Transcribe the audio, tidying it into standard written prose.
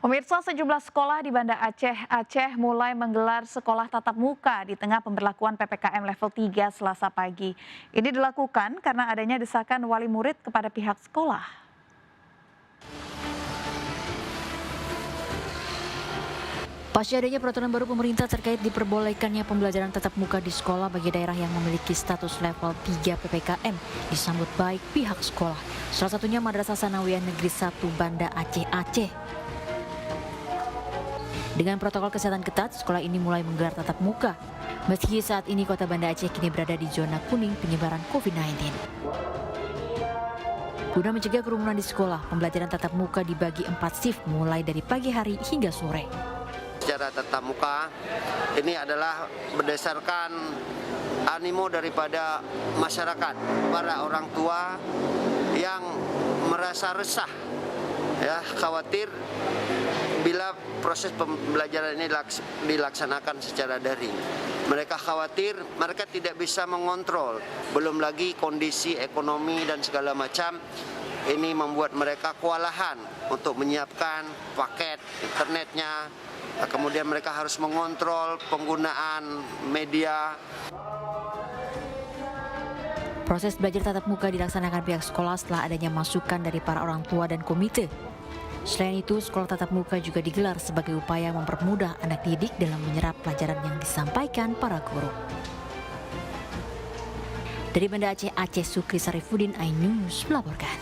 Pemirsa, sejumlah sekolah di Banda Aceh mulai menggelar sekolah tatap muka di tengah pemberlakuan PPKM level 3 Selasa pagi. Ini dilakukan karena adanya desakan wali murid kepada pihak sekolah. Pasca adanya peraturan baru pemerintah terkait diperbolehkannya pembelajaran tatap muka di sekolah bagi daerah yang memiliki status level 3 PPKM disambut baik pihak sekolah. Salah satunya Madrasah Sanawiyah Negeri 1 Banda Aceh. Dengan protokol kesehatan ketat, sekolah ini mulai menggelar tatap muka. Meski saat ini kota Banda Aceh kini berada di zona kuning penyebaran COVID-19. Guna mencegah kerumunan di sekolah, pembelajaran tatap muka dibagi 4 shift mulai dari pagi hari hingga sore. Secara tatap muka ini adalah berdasarkan animo daripada masyarakat, para orang tua yang merasa resah, khawatir bila proses pembelajaran ini dilaksanakan secara daring. Mereka khawatir mereka tidak bisa mengontrol, belum lagi kondisi ekonomi dan segala macam. Ini membuat mereka kewalahan untuk menyiapkan paket internetnya. Kemudian mereka harus mengontrol penggunaan media. Proses belajar tatap muka dilaksanakan pihak sekolah setelah adanya masukan dari para orang tua dan komite. Selain itu, sekolah tatap muka juga digelar sebagai upaya mempermudah anak didik dalam menyerap pelajaran yang disampaikan para guru. Dari Banda Aceh, Sukri Sarifudin, iNews melaporkan.